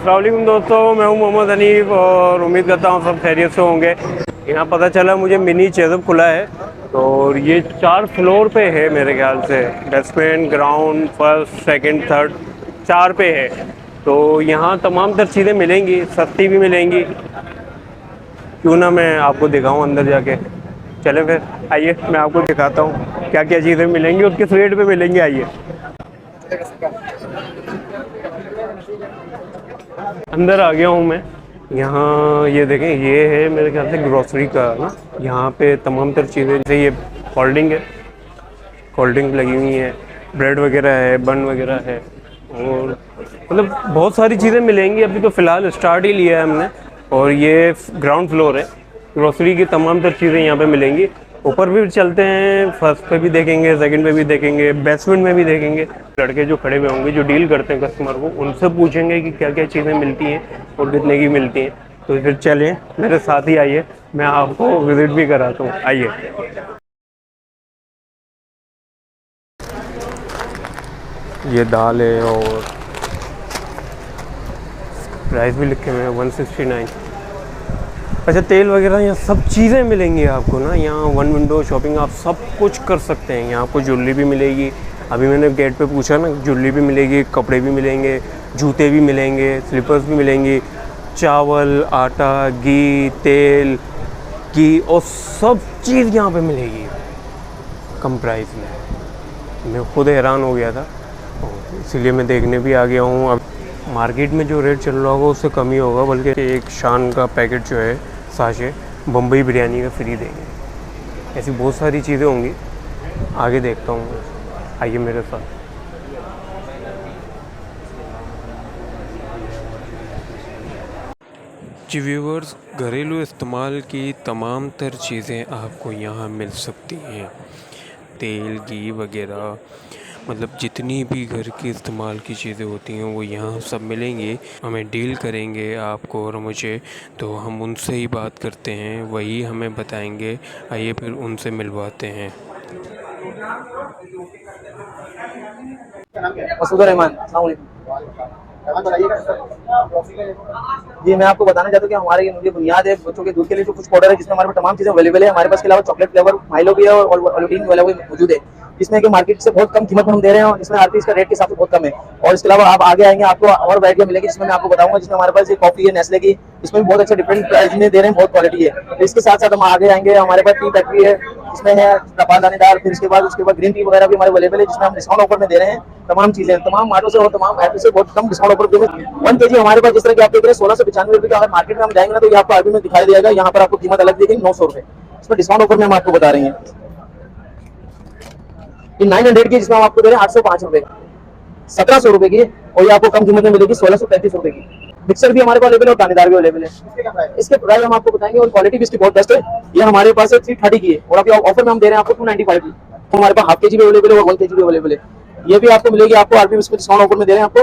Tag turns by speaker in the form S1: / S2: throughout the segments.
S1: अस्सलाम वालेकुम दोस्तों, मैं हूं मोहम्मद हनीफ और उम्मीद करता हूं सब खैरियत से होंगे। यहाँ पता चला मुझे मिनी चेज़अप खुला है और ये 4 फ्लोर पे है मेरे ख्याल से। Basement, ground, first, second, third, 4 पे है। तो यहाँ तमाम तर चीज़ें मिलेंगी, सस्ती भी मिलेंगी। क्यों ना मैं आपको दिखाऊँ अंदर जाके। चले फिर आइए, मैं आपको दिखाता हूँ क्या क्या चीज़ें मिलेंगी और किस रेट पे मिलेंगी। आइए अंदर आ गया हूँ मैं। यहाँ ये देखें, ये है मेरे ख्याल से ग्रोसरी का ना। यहाँ पे तमाम तर चीज़ें, जैसे ये कोल्ड ड्रिंक है, कोल्ड ड्रिंक लगी हुई है, ब्रेड वगैरह है, बन वगैरह है और मतलब बहुत सारी चीज़ें मिलेंगी। अभी तो फ़िलहाल स्टार्ट ही लिया है हमने। और ये ग्राउंड फ्लोर है, ग्रोसरी की तमाम तर चीज़ें यहाँ पे मिलेंगी। ऊपर भी चलते हैं, फर्स्ट पे भी देखेंगे, सेकंड पे भी देखेंगे, बेसमेंट में भी देखेंगे। लड़के जो खड़े हुए होंगे, जो डील करते हैं कस्टमर को, उनसे पूछेंगे कि क्या क्या चीज़ें मिलती हैं और कितने की मिलती हैं। तो फिर चलें मेरे साथ ही, आइए मैं आपको विज़िट भी कराता हूँ। आइए, ये दाल है और प्राइस भी लिखे हुए हैं 169। अच्छा, तेल वगैरह यहाँ सब चीज़ें मिलेंगी आपको ना। यहाँ वन विंडो शॉपिंग आप सब कुछ कर सकते हैं। यहाँ आपको ज्वेलरी भी मिलेगी। अभी मैंने गेट पे पूछा ना, ज्वेलरी भी मिलेगी, कपड़े भी मिलेंगे, जूते भी मिलेंगे, स्लीपर्स भी मिलेंगी, चावल, आटा, घी, तेल, घी और सब चीज़ यहाँ पे मिलेगी कम प्राइस में। मैं खुद हैरान हो गया था, इसीलिए मैं देखने भी आ गया हूँ। अब मार्केट में जो रेट चल रहा होगा उससे कम ही होगा, बल्कि एक शान का पैकेट जो है, साशे बम्बई बिरयानी का फ्री देंगे। ऐसी बहुत सारी चीज़ें होंगी, आगे देखता हूँ। आइए मेरे साथ। जी व्यूवर्स, घरेलू इस्तेमाल की तमाम तर चीज़ें आपको यहाँ मिल सकती हैं। तेल, घी वगैरह, मतलब जितनी भी घर की इस्तेमाल की चीज़ें होती हैं वो यहाँ सब मिलेंगी। हमें डील करेंगे आपको और मुझे, तो हम उनसे ही बात करते हैं, वही हमें बताएंगे। आइए फिर उनसे मिलवाते हैं।
S2: मसूद रहमान, जी मैं आपको बताना चाहता हूँ कि हमारे ये बुनियाद है बच्चों के दूध के लिए जो कुछ पाउडर है, जिसमें हमारे पास तमाम चीजें अवेलेबल है। हमारे पास के अलावा चॉकलेट फ्लेवर माइलो भी है और ओलेटिन वाला भी मौजूद है, जिसमें कि मार्केट से बहुत कम कीमत में हम दे रहे हैं और इसमें आरपी इसका रेट के हिसाब से बहुत कम है। और इसके अलावा आप आगे आएंगे आपको और वैरायटियां मिलेगी, जिसमें मैं आपको बताऊंगा। जिसमें हमारे पास ये कॉफी है नेस्ले की, इसमें भी बहुत अच्छा डिफरेंट प्राइस में दे रहे हैं, बहुत क्वालिटी है। तो इसके साथ साथ हम आगे आएंगे, हमारे पास टी फैक्ट्री है, इसमें है तपाल दानेदार। फिर उसके बाद ग्रीन टी वगैरह भी हमारे अवेलेबल है, जिसमें हम डिस्काउंट ऑफर में दे रहे हैं। तमाम चीजें तमाम मार्टों से और तमाम ऐप से बहुत कम डिस्काउंट ऑफर में 1 kg हमारे पास जिस तरह की आप देख रहे हैं 1695 का। अगर मार्केट में हम जाएंगे ना तो ये आपको आरबी में दिखाई देगा। यहाँ पर आपको कीमत अलग देगी 900 रुपए, इसमें डिस्काउंट ऑफर में हम आपको बता रहे हैं। ये 900 की, जिसमें हम आपको दे रहे हैं 805 रुपए, 1700 रुपए की, और ये आपको कम कीमत में मिलेगी 1635 रुपए की। मिक्सर भी हमारे पास अवेलेबल है और दानेदार भी अवेलेबल है। इसके प्राइस हम आपको बताएंगे और क्वालिटी भी इसकी बहुत बेस्ट है। ये हमारे पास 330 की है और अभी ऑफर में हम दे रहे हैं आपको 295 की। तो हमारे पास हाफ केजी भी अवेलेबल है और 1 kg भी अवेलेबल है। ये भी आपको मिलेगी, आपको आरपी में डिस्काउंट ऑफर में दे रहे हैं आपको।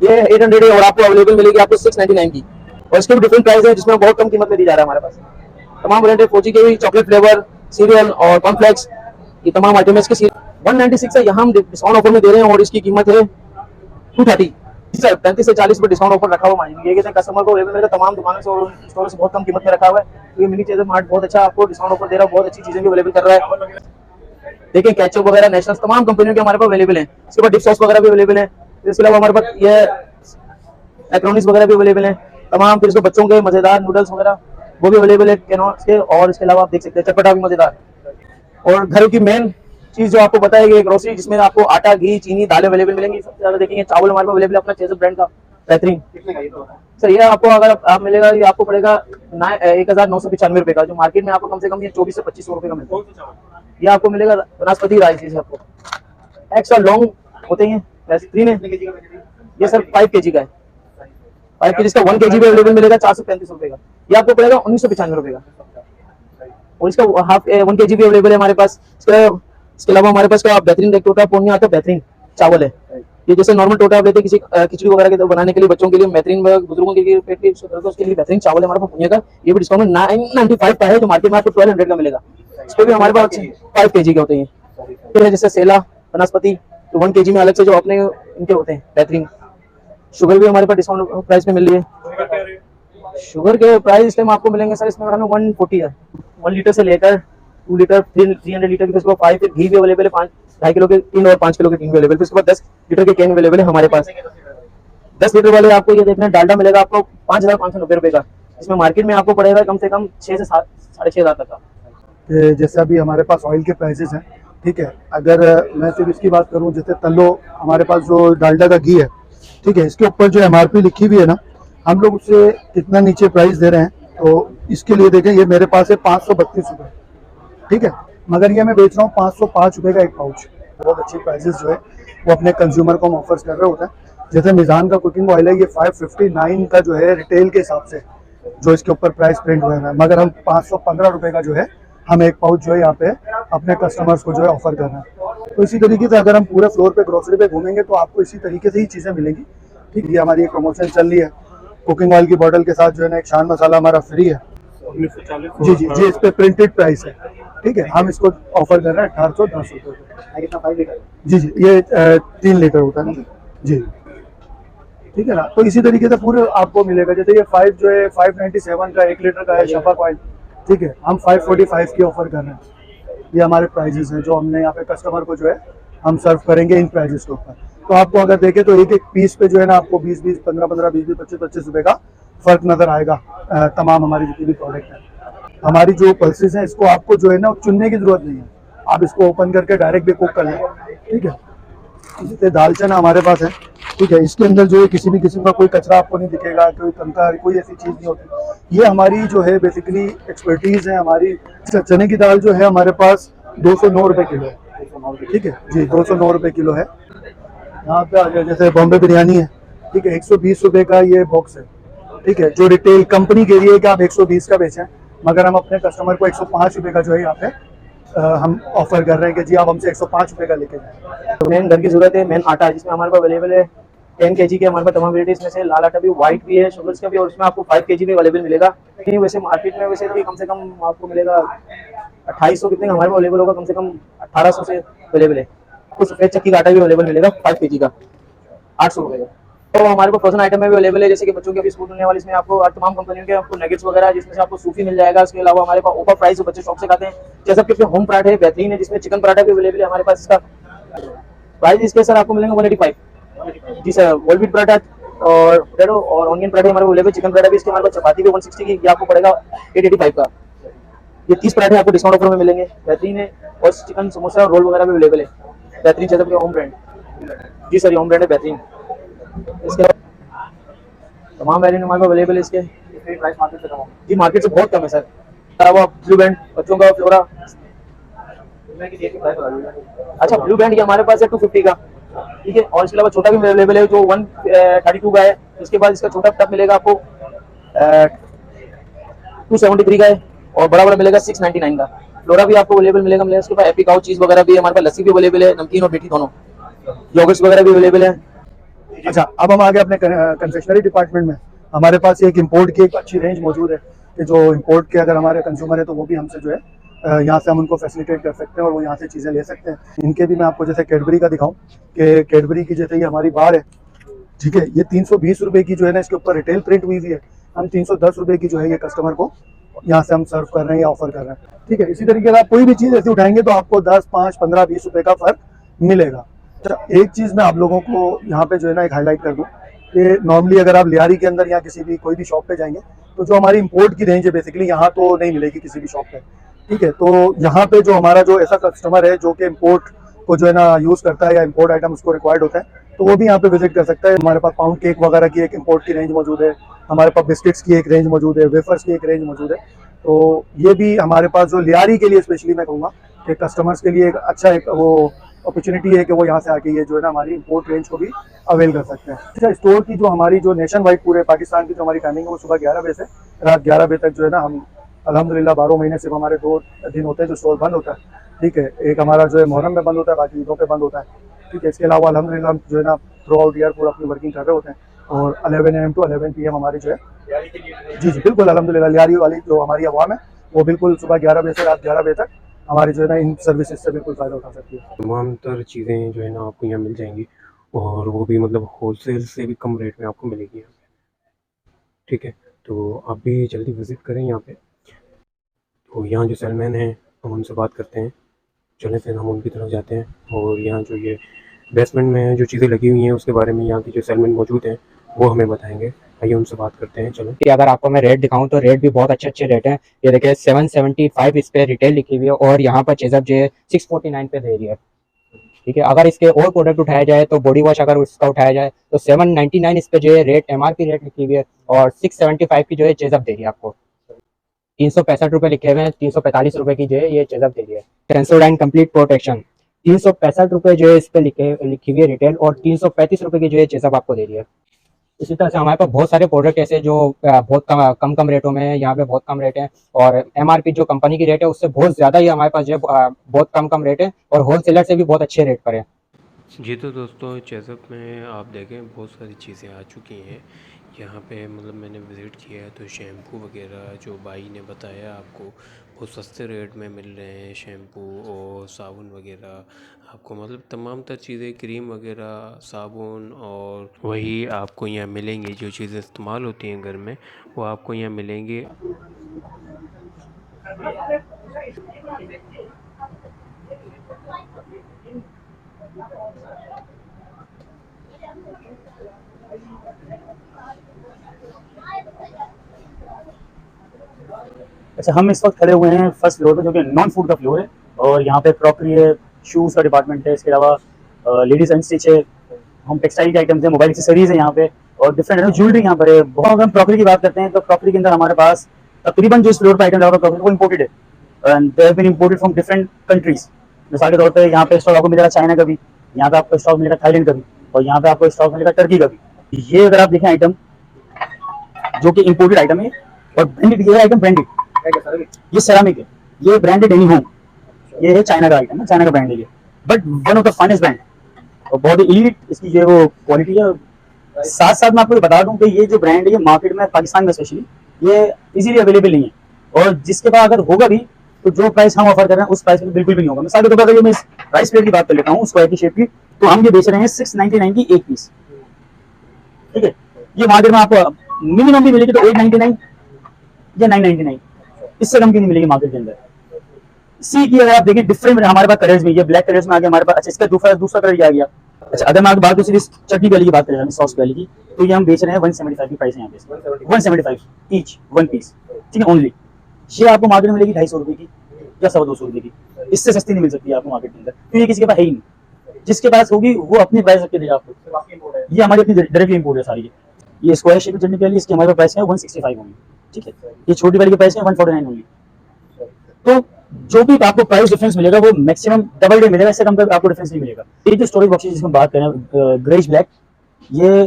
S2: ये 800 है और आपको अवेलेबल मिलेगी आपको 699 की। और इसके भी डिफरेंट प्राइस है, जिसमें बहुत कम कीमत में दी जा रहा है हमारे पास। तमाम ब्रांड है, फोजी के भी चॉकलेट फ्लेवर, सीरियल और कॉर्नफ्लेक्स, ये तमाम आइटम है। इसके 196 है, यहाँ हम डिस्काउंट ऑफर में दे रहे हैं और इसकी कीमत है 230। 35 से 40 पर डिस्काउंट ऑफर रखा हुआ है। ये कस्टमर को अवेलेबल तमाम दुकानों से और स्टोर से बहुत कम कीमत में रखा हुआ है। ये मिनी चेज़अप मार्ट बहुत अच्छा आपको डिस्काउंट ऑफर दे रहा है, बहुत अच्छी चीजें भी अवेलेबल कर रहा है। देखिए केचप वगैरह नेशनल तमाम कंपनियों के हमारे पास अवेलेबल है। इसके बाद डिप सॉस वगैरह भी अवेलेबल है। इसके अलावा हमारे पास ये मैकरोनीज वगैरह भी अवेलेबल है तमाम। फिर इसको बच्चों के मजेदार नूडल्स वगैरह वो भी अवेलेबल है के। और इसके अलावा आप देख सकते हैं चटपटा भी मजेदार। और घर की मेन चीज जो आपको बताएगी ग्रोसरी, जिसमें आपको आटा, घी, चीनी, दालें अवेलेबल मिलेंगी। सबसे ज्यादा देखेंगे चावल हमारे पास अवेलेबल है अपना चेज़अप ब्रांड का बेहतरीन। सर ये आपको अगर आप मिलेगा, ये आपको पड़ेगा 1995 रुपए का, जो मार्केट में आपको कम से कम 24 से 25 रुपए का मिलता है। ये आपको मिलेगा वनस्पति राइस, से आपको एक्स्ट्रा लॉन्ग होते हैं बेहतरीन है। ये सर 5 kg का है, 5 kg इसका 1 kg भी अवेलेबल मिलेगा 435 रुपए का। ये आपको पड़ेगा 1995 रुपए का। और इसका हाफ 1 kg भी अवेलेबल है हमारे पास। इसके अलावा हमारे पास क्या बेहतरीन एक टोटा पूर्णिया आता है, बेहतरीन चावल है। ये जैसे नॉर्मल टोटा आप लेते हैं किसी खिचड़ी वगैरह के बनाने के लिए, बच्चों के लिए बेहतरीन, बुजुर्गों के लिए पेट के उसके लिए बेहतरीन चावल है हमारे पास पूर्णिया का। ये भी डिस्काउंट में 995 का है, जो मार्केट में आपको 1200 का मिलेगा। इस पर भी हमारे पास 5 kg के होते हैं। फिर जैसे सेला वनस्पति, तो 1 kg में अलग से जो अपने इनके होते हैं बेहतरीन शुगर भी हमारे पास डिस्काउंट प्राइस में मिल रही है। शुगर के प्राइस इस टाइम आपको मिलेंगे सर, इसमें हमें 140 है। 1 लीटर से लेकर 2 लीटर, 300 लीटर की, उसके बाद 5 घी भी अवेलेबल है, 2.5 किलो के 3 और 5 किलो के 3 भी अवेलेबल है। उसके बाद 10 लीटर के कैन अवेलेबल है हमारे पास। 10 लीटर वाले आपको ये देखना, डालडा मिलेगा आपको 5,590 रुपए का। इसमें मार्केट में आपको पड़ेगा कम से कम 6 से 7, 6,500 तक का।
S3: जैसे अभी हमारे पास ऑयल के प्राइसेस हैं, ठीक है, अगर मैं सिर्फ इसकी बात करूं, जैसे तल्लो हमारे पास जो डालडा का घी है, ठीक है, इसके ऊपर जो MRP लिखी हुई है ना, हम लोग उससे कितना नीचे प्राइस दे रहे हैं, तो इसके लिए देखें, ये मेरे पास है 532 रुपये, ठीक है, मगर ये मैं बेच रहा हूँ 505 रुपये का एक पाउच। बहुत अच्छी प्राइसेस जो है वो अपने कंज्यूमर को हम ऑफर्स कर रहे होते हैं। जैसे मिजान का कुकिंग ऑयल है, ये 559 का जो है रिटेल के हिसाब से जो इसके ऊपर प्राइस प्रिंट हुआ है, मगर हम 515 रुपये का जो है हम एक पाउच जो है यहाँ पे अपने कस्टमर्स को जो है ऑफर कर रहे हैं। तो इसी तरीके से अगर हम पूरे फ्लोर पे ग्रोसरी पे घूमेंगे तो आपको इसी तरीके से ही चीज़ें मिलेंगी, ठीक है। ये हमारी एक प्रमोशन चल रही है, कुकिंग ऑयल की बोतल के साथ जो है ना एक शान मसाला हमारा फ्री है। जी जी जी, इस पे प्रिंटेड प्राइस है, ठीक है, हम इसको ऑफर कर रहे हैं 1810 रुपये। 5 लीटर? जी जी, ये 3 लीटर होता है ना जी, ठीक है ना। तो इसी तरीके से पूरे आपको मिलेगा। जैसे ये 5 जो है 597 का 1 लीटर का है शफाक ऑयल, ठीक है, हम 545 की ऑफर कर रहे हैं। ये हमारे प्राइजेस हैं जो हमने यहाँ पे कस्टमर को जो है हम सर्व करेंगे इन प्राइजेस के ऊपर। तो आपको अगर देखें तो एक एक पीस पे जो है ना आपको 20-20, 15-15, 20-20, 25-25 रुपये का फर्क नजर आएगा। तमाम हमारी जितनी भी प्रोडक्ट है, हमारी जो पल्सेस हैं, इसको आपको जो है ना चुनने की जरूरत नहीं है, आप इसको ओपन करके डायरेक्ट भी कुक कर लें, ठीक है। जैसे दाल चना हमारे पास है, ठीक है, इसके अंदर जो है किसी भी किस्म का कोई कचरा आपको नहीं दिखेगा, कोई कंकर, कोई ऐसी चीज़ नहीं होती। ये हमारी जो है बेसिकली एक्सपर्टीज़ है हमारी। चने की दाल जो है हमारे पास 209 रुपये किलो है, ठीक है जी, 209 रुपये किलो है। यहाँ पे आ जाए, जैसे बॉम्बे बिरयानी है, ठीक है, 120 रुपये का ये बॉक्स है, ठीक है, जो रिटेल कंपनी कह रही है कि आप 120 का बेचें, मगर हम अपने कस्टमर को 105 रुपये का जो है यहाँ पे हम ऑफर कर रहे हैं कि जी आप हमसे 105 रुपये का लेके जाएं।
S2: तो मेन घर की जरूरत है, मेन आटा जिसमें हमारे पास अवेलेबल है 10 kg के हमारे पास तमाम वेराइटी, इसमें से लाल आटा भी, व्हाइट भी है, शुगर्स का भी, और इसमें आपको 5 kg भी अवेलेबल मिलेगा। लेकिन वैसे मार्केट में वैसे भी कम से कम आपको मिलेगा 2800, कितने का हमारे पास अवेलेबल होगा, कम से कम 1800 से अवेलेबल है। आपको सफेद चक्की का आटा भी अवेलेबल मिलेगा 5 kg का 800 रुपये का। तो हमारे पास फ्रोजन आइटम में भी अवेलेबल है, जैसे कि बच्चों के अभी स्कूल होने वाले, इसमें आपको तमाम कंपनियों के आपको नगेट्स वगैरह, जिसमें से आपको सूफी मिल जाएगा। इसके अलावा हमारे पास ओपा फ्राइज जो बच्चे शौक से खाते हैं, जैसा कि होम पराठे है, बेहतरीन है, जिसमें चिकन पराठा भी अवेलेबल है हमारे पास। इसका प्राइस इसके सर आपको मिलेंगे 185 जी सर। होल व्हीट पराठा और पोटैटो और ऑनियन पराठे हमारे अवेलेबल, चिकन पराठा भी इसके हमारे पास, चपाती भी 160 की, ये आपको पड़ेगा 885 का। ये 30 पराठे आपको डिस्काउंट ऑफर में मिलेंगे, बेहतरीन है। और चिकन समोसा और रोल वगैरह भी अवेलेबल है, बेहतरीन चेज़ के होम ब्रांड। जी सर, ये होम ब्रांड है, बेहतरीन। इसके तमाम वेरिएंट हमारे पास अवेलेबल है। इसके प्राइस मार्केट से कम है जी, मार्केट से बहुत कम है सर। वो ब्लू बैंड बच्चों का फ्लोरा, अच्छा ब्लू बैंड ये हमारे पास है 250 का, ठीक है। और इसके अलावा छोटा भी अवेलेबल है जो 132 का है। इसके बाद इसका छोटा टब मिलेगा आपको 273 का है, और बड़ा बड़ा मिलेगा 699 का। फ्लोरा भी आपको अवेलेबल मिलेगा। इसके पास एपिक चीज वगैरह भी है हमारे पास, लस्सी भी अवेलेबल है, नमकीन और मीठी दोनों, योगर्ट्स वगैरह भी अवेलेबल है।
S3: अच्छा, अब हम आ गए अपने कन्फेक्शनरी डिपार्टमेंट में। हमारे पास एक इंपोर्ट की एक अच्छी रेंज मौजूद है कि जो इंपोर्ट के अगर हमारे कंज्यूमर है तो वो भी हमसे जो है यहाँ से हम उनको फैसिलिटेट कर सकते हैं और वो यहाँ से चीज़ें ले सकते हैं। इनके भी मैं आपको जैसे कैडबरी का दिखाऊं कि कैडबरी की जैसे ये हमारी बार है, ठीक है, ये 320 रुपये की जो है ना इसके ऊपर रिटेल प्रिंट हुई है। हम 310 रुपये की जो है ये कस्टमर को यहाँ से हम सर्व कर रहे हैं या ऑफर कर रहे हैं, ठीक है। इसी तरीके से आप कोई भी चीज़ ऐसी उठाएंगे तो आपको 10, 5, 15, 20 रुपये का फर्क मिलेगा। एक चीज़ मैं आप लोगों को यहाँ पे जो है ना एक हाईलाइट कर दूँ कि नॉर्मली अगर आप लियारी के अंदर या किसी भी कोई भी शॉप पे जाएंगे तो जो हमारी इंपोर्ट की रेंज है बेसिकली यहाँ तो नहीं मिलेगी किसी भी शॉप पे, ठीक है। तो यहाँ पे जो हमारा जो ऐसा कस्टमर है जो कि इंपोर्ट को जो है ना यूज़ करता है या इंपोर्ट आइटम उसको रिक्वायर्ड होता है तो वो भी यहाँ पे विजिट कर सकता है। हमारे पास पाउंड केक वगैरह की एक इंपोर्ट की रेंज मौजूद है, हमारे पास बिस्किट्स की एक रेंज मौजूद है, वेफर्स की एक रेंज मौजूद है। तो ये भी हमारे पास जो लियारी के लिए स्पेशली मैं कहूँगा कि कस्टमर्स के लिए एक अच्छा एक वो अपॉर्चुनिटी है कि वो यहाँ से आके ये जो है ना हमारी इंपोर्ट रेंज को भी अवेल कर सकते हैं। अच्छा, स्टोर की जो हमारी जो नेशन वाइड पूरे पाकिस्तान की जो हमारी टाइमिंग है वो सुबह 11 बजे से रात 11 बजे तक जो है ना हम अल्हम्दुलिल्लाह 12 महीने सिर्फ हमारे 2 दिन होते हैं जो स्टोर बंद होता है, ठीक है। एक हमारा जो है मुहर्रम में बंद होता है, बाकी ईदों पे बंद होता है, ठीक है। इसके अलावा अल्हम्दुलिल्लाह हम जो है ना थ्रू आउट ईयर पूरा अपनी वर्किंग कर रहे होते हैं और 11 AM to 11 PM हमारी जो है जी जी बिल्कुल अल्हम्दुलिल्लाह लियारी वाली जो हमारी अवाम है वो बिल्कुल सुबह 11 बजे से रात 11 बजे तक हमारी जो है ना इन सर्विसेज से बिल्कुल फ़ायदा उठा सकती है।
S1: तमाम तर चीज़ें जो है ना आपको यहाँ मिल जाएंगी। और वो भी मतलब होलसेल से भी कम रेट में आपको मिलेगी यहाँ पे। ठीक है, तो आप भी जल्दी विज़िट करें यहाँ पे। तो यहाँ जो सेलमैन हैं हम उनसे बात करते हैं। चलें फिर हम उनकी तरफ जाते हैं और यहाँ जो ये बेसमेंट में जो चीज़ें लगी हुई हैं उसके बारे में यहाँ के जो सेलमैन मौजूद हैं वो हमें बताएंगे। आइए उनसे बात करते हैं। चलो,
S4: कि अगर आपको मैं रेट दिखाऊं तो रेट भी बहुत अच्छे अच्छे रेट हैं। ये देखिए 775 इस पे रिटेल लिखी हुई है और यहाँ पर चेजअप जो है 649 पे दे रही है। ठीक है, अगर इसके और प्रोडक्ट उठाया जाए तो बॉडी वॉश अगर उसका उठाया जाए तो 799 इस पे जो है रेट MRP रेट लिखी हुई है और 675 की जो है चेजअप दे रही है आपको। 365 रुपये लिखे हुए हैं, 345 रुपये की जो है ये चेजअप दे रही है। सेंसोडाइन कंप्लीट प्रोटेक्शन 365 रुपये जो है इस पे लिखी हुई है रिटेल और 335 रुपये की जो है चेजअप आपको दे रही है। इसी तरह से हमारे पास बहुत सारे प्रोडक्ट ऐसे जो बहुत कम रेटों में है, यहाँ पे बहुत कम रेट है और MRP जो कंपनी की रेट है उससे बहुत ज़्यादा ही हमारे पास जो है बहुत कम रेट है और होलसेलर से भी बहुत अच्छे रेट पर है।
S1: जी तो दोस्तों, चेज़अप में आप देखें बहुत सारी चीज़ें आ चुकी हैं यहाँ पे। मतलब मैंने विज़िट किया है तो शैम्पू वगैरह जो भाई ने बताया आपको बहुत सस्ते रेट में मिल रहे हैं। शैम्पू और साबुन वगैरह आपको मतलब तमाम तर चीज़ें, क्रीम वगैरह, साबुन और वही आपको यहाँ मिलेंगी। जो चीज़ें इस्तेमाल होती हैं घर में वो आपको यहाँ मिलेंगी।
S5: अच्छा, हम इस वक्त खड़े हुए हैं फर्स्ट फ्लोर पे जो कि नॉन फूड का फ्लोर है और यहाँ पे क्रॉकरी है, शूज़ का डिपार्टमेंट है, इसके अलावा लेडीज एंड स्टिच है, हम टेक्सटाइल के आइटम्स है, मोबाइल एक्सेसरीज है यहाँ पे और डिफरेंट ज्वेलरी यहाँ पर है। बहुत अगर हम क्रॉकरी की बात करते हैं तो क्रॉकरी के अंदर हमारे पास तकरीबन जो इस फ्लोर पर आइटम लगा क्रॉकरी वो इम्पोर्टेड है and they have been imported from different countries. मिसाल के तौर पर यहाँ पे स्टॉक आपको मिलेगा चाइना का भी, यहाँ पे आपको स्टॉक मिलेगा थाईलैंड का भी और यहाँ पे आपको स्टॉक मिलेगा टर्की का भी। ये अगर आप देखें आइटम जो कि इम्पोर्टेड आइटम है और ब्रांडेड, ये आइटम ब्रांडेड, ये सेरामिक है, ये ब्रांडेड एनी होम, ये है चाइना का आइटम है, चाइना का ब्रांड है ये, but one of the finest brand और बहुत ही एलीट इसकी जो है वो क्वालिटी है। साथ साथ मैं आपको बता दूं कि ये जो ब्रांड है ये मार्केट में पाकिस्तान में स्पेशली ये इजीली अवेलेबल नहीं है और जिसके पास अगर होगा भी तो जो प्राइस हम ऑफर कर रहे हैं उस प्राइस में बिल्कुल भी नहीं होगा। मिसाल के तौर पर अगर मैं राइस प्लेट की बात कर लेता हूँ स्क्वायर की शेप की, तो हम ये बेच रहे हैं 699 की एक पीस। ठीक है, ये मार्केट में आपको मिनिमम भी मिलेगी तो 899 या 999, इससे कम की नहीं मिलेगी मार्केट के अंदर। सी की अगर आप देखें डिफरेंट हमारे पास कलर्स में, ये ब्लैक कलर्स में आ गया हमारे पास। अच्छा, इसका दूसरा कलर आ गया। अच्छा, अगर मैं आपकी बात करूँ चटनी वाली की बात करें, सॉस वाली की, तो ये हम बेच रहे हैं 175 की प्राइस है यहाँ पे, 175 ईच वन पीस। ठीक है, ओनली ये आपको मार्केट में मिलेगी 250 रुपए की या 250 रुपए की, इससे सस्ती नहीं मिल सकती है आपको मार्केट के अंदर, तो ये किसी के पास है ही नहीं। जिसके पास होगी वो अपनी प्राइस रख के देगा आपको। ये हमारी अपनी डायरेक्टली इंपोर्ट है सारी। ये स्क्वायर शेप चटनी के लिए इसकी हमारे प्राइस है 165 होगी। ठीक है, ये छोटी वाली की प्राइस है 149 होगी। तो जो भी आपको प्राइस डिफरेंस मिलेगा वो मैक्सिमम डबल डे मिलेगा, इससे कम का आपको डिफरेंस नहीं मिलेगा। ये जो स्टोरेज बॉक्सेस जिसमें बात करें ग्रेइश ब्लैक, ये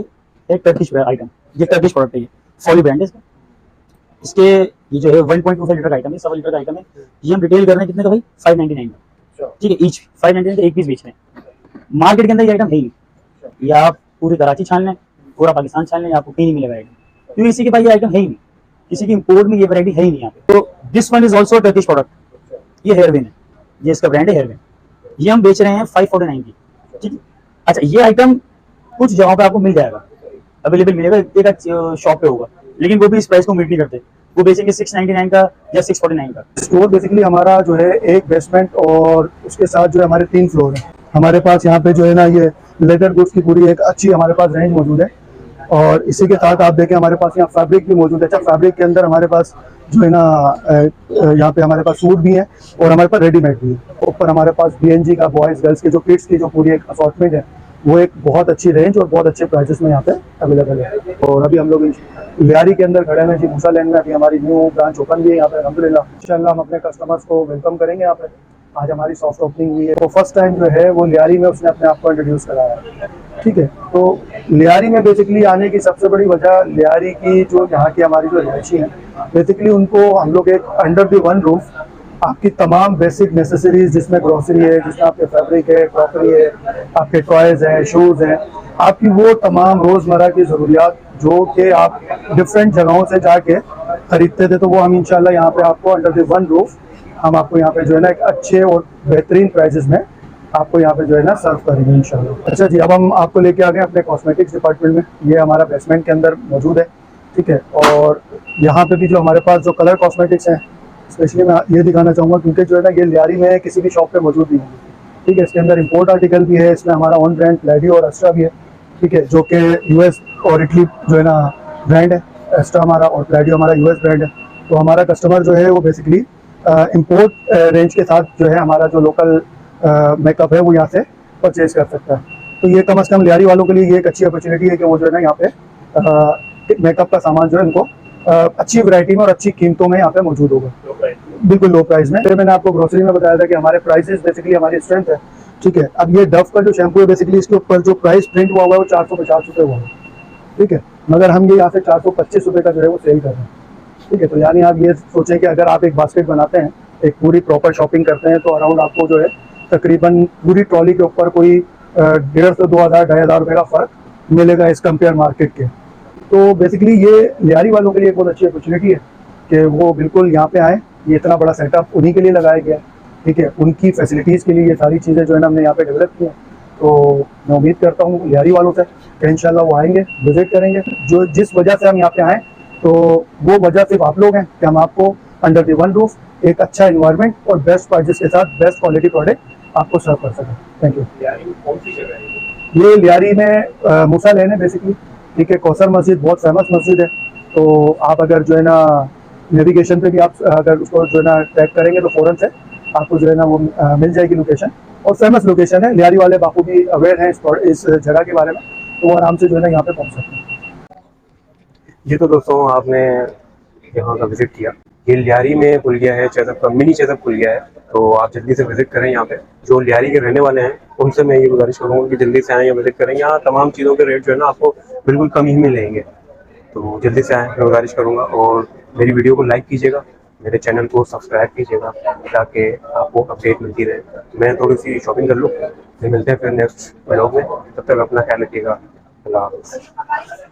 S5: एक टर्किश आइटम, ये टर्किश प्रोडक्ट है, ये फॉली ब्रांड है इसका। इसके ये जो है 1.25 लीटर का आइटम है, 7 लीटर का आइटम है। ये हम रिटेल कर रहे हैं कितने का भाई, 599 का। ठीक है, ईच 599 का एक पीस बेच रहे हैं। मार्केट के अंदर ये आइटम है ही, ये आप पूरी कराची छान लें, पूरा पाकिस्तान छान लें, आपको कहीं नहीं मिलेगा आइटम, क्योंकि इसी के पास ये आइटम है ही नहीं, किसी की इंपोर्ट में ये वैरायटी है ही नहीं यहाँ पे। तो this one is also Turkish product, ये हेयरविन है, ये इसका ब्रांड है हेयरविन, ये हम बेच रहे हैं 549 की। ठीक है, अच्छा, ये आइटम कुछ जगहों पे आपको मिल जाएगा, अवेलेबल मिलेगा, एक शॉप पे होगा, लेकिन वो भी इस प्राइस को मीट नहीं करते, वो बेचेंगे 699 का या 649 का।
S3: स्टोर बेसिकली हमारा जो है एक बेसमेंट और उसके साथ जो है हमारे 3 फ्लोर है। हमारे पास यहाँ पे जो है ना ये लेदर गुड्स की पूरी एक अच्छी हमारे पास रेंज मौजूद है और इसी के साथ आप देखें हमारे पास यहाँ फैब्रिक भी मौजूद है। अच्छा, फैब्रिक के अंदर हमारे पास जो है ना यहाँ पे हमारे पास सूट भी है और हमारे पास रेडीमेड भी है। ऊपर हमारे पास BNG का बॉयज़ गर्ल्स के जो किड्स की जो पूरी एक असॉर्टमेंट है वो एक बहुत अच्छी रेंज और बहुत अच्छे प्राइसेस में यहाँ पे अवेलेबल है। और अभी हम लोग लियारी के अंदर खड़े हैं जी, मूसा लैंड में। अभी हमारी न्यू ब्रांच ओपन हुई है यहाँ पे, अल्हम्दुलिल्लाह इंशाल्लाह हम अपने कस्टमर्स को वेलकम करेंगे यहाँ पे। आज हमारी सॉफ्ट ओपनिंग हुई है, तो फर्स्ट टाइम जो है वो लियारी में उसने अपने आप को इंट्रोड्यूस कराया है। ठीक है, तो लियारी में बेसिकली आने की सबसे बड़ी वजह लियारी की जो यहाँ की हमारी जो रिहायशी है, बेसिकली उनको हम लोग एक अंडर द वन रूफ आपकी तमाम बेसिक नेसेसरीज, जिसमें ग्रोसरी है, जिसमें आपके फैब्रिक है, क्रॉकरी है, आपके टॉयज़ हैं, शूज़ हैं, आपकी वो तमाम रोज़मर्रा की ज़रूरियात जो कि आप डिफरेंट जगहों से जाके खरीदते थे, तो वो हम इंशाल्लाह यहाँ पे आपको अंडर द वन रूफ हम आपको यहाँ पे जो है ना एक अच्छे और बेहतरीन प्राइजेस में आपको यहाँ पे जो है ना सर्व करेंगे इंशाल्लाह। अच्छा जी, अब हम आपको लेके आ गए अपने कॉस्मेटिक्स डिपार्टमेंट में। ये हमारा बेसमेंट के अंदर मौजूद है, ठीक है। और यहाँ पे भी जो हमारे पास जो कलर कॉस्मेटिक्स हैं, स्पेशली मैं ये दिखाना चाहूँगा क्योंकि जो है ना ये लियारी में किसी भी शॉप पे मौजूद नहीं है, ठीक है। इसके अंदर इंपोर्ट आर्टिकल भी है, इसमें हमारा ऑन ब्रांड प्लेडियो और एस्ट्रा भी है, ठीक है, जो कि यूएस और इटली जो है ना ब्रांड है। एस्ट्रा हमारा और प्लेडियो हमारा यूएस ब्रांड है। तो हमारा कस्टमर जो है वो बेसिकली इंपोर्ट रेंज के साथ जो है हमारा जो लोकल मेकअप है वो यहाँ से परचेज कर सकता है। तो ये कम से कम लियारी वालों के लिए ये एक अच्छी अपॉर्चुनिटी है कि वो जो है ना यहाँ पे मेकअप का सामान जो है उनको अच्छी वैरायटी में और अच्छी कीमतों में यहाँ पे मौजूद होगा, बिल्कुल लो प्राइस में। फिर मैंने आपको ग्रोसरी में बताया था कि हमारे प्राइसेस बेसिकली हमारी स्ट्रेंथ है, ठीक है। अब ये डव का जो शैम्पू है बेसिकली इसके ऊपर जो प्राइस प्रिंट हुआ हुआ है वो 450 रुपये हुआ है, ठीक है, मगर हम ये यहाँ से 425 रुपये का जो है वो सेल कर रहे हैं, ठीक है। तो यानी आप ये सोचें कि अगर आप एक बास्केट बनाते हैं, एक पूरी प्रॉपर शॉपिंग करते हैं, तो अराउंड आपको जो है तकरीबन पूरी ट्रॉली के ऊपर कोई 1,500 से 2,000 2,500 रुपये का फ़र्क मिलेगा इस कंपेयर मार्केट के। तो बेसिकली ये लियारी वालों के लिए एक बहुत अच्छी अपॉर्चुनिटी है कि वो बिल्कुल यहाँ पे आए। ये इतना बड़ा सेटअप उन्हीं के लिए लगाया गया है, ठीक है, उनकी फैसिलिटीज़ के लिए ये सारी चीज़ें जो है ना हमने यहाँ पे डेवलप की हैं। तो मैं उम्मीद करता हूँ लियारी वालों से कि इंशाल्लाह वो आएंगे, विजिट करेंगे। जो जिस वजह से हम यहाँ पे आएँ तो वो वजह सिर्फ आप लोग हैं कि हम आपको अंडर द वन रूफ एक अच्छा इन्वायरमेंट और बेस्ट प्राइजेस के साथ बेस्ट क्वालिटी प्रोडक्ट आपको सर्व कर सकें। Thank you. ये लियारी में मूसा लेन है बेसिकली, ठीक है। कौसर मस्जिद बहुत फेमस मस्जिद है। तो आप अगर जो है ना नेविगेशन पे भी आप अगर उसको जो है ना ट्रैक करेंगे तो फ़ौरन से आपको जो है ना वो मिल जाएगी लोकेशन। और फेमस लोकेशन है, लियारी वाले बापू भी अवेयर हैं इस जगह के बारे में, तो वो आराम से जो है ना यहाँ पे पहुँच सकते हैं।
S1: जी तो दोस्तों आपने यहाँ का विज़िट किया। ये लियारी में खुल गया है चेज़अप का, मिनी चेज़अप खुल गया है। तो आप जल्दी से विज़िट करें यहाँ पे। जो लियारी के रहने वाले हैं उनसे मैं ये गुजारिश करूँगा कि जल्दी से आएँ या विज़िट करें। यहाँ तमाम चीज़ों के रेट जो है ना आपको बिल्कुल कम ही मिलेंगे। तो जल्दी से आएँ, मैं गुजारिश करूँगा। और मेरी वीडियो को लाइक कीजिएगा, मेरे चैनल को सब्सक्राइब कीजिएगा ताकि आपको अपडेट मिलती रहे। मैं थोड़ी सी शॉपिंग कर लूँ, फिर मिलते हैं फिर नेक्स्ट व्लॉग में। तब तक अपना ख्याल रखिएगा। अल्लाह हाफ़िज़।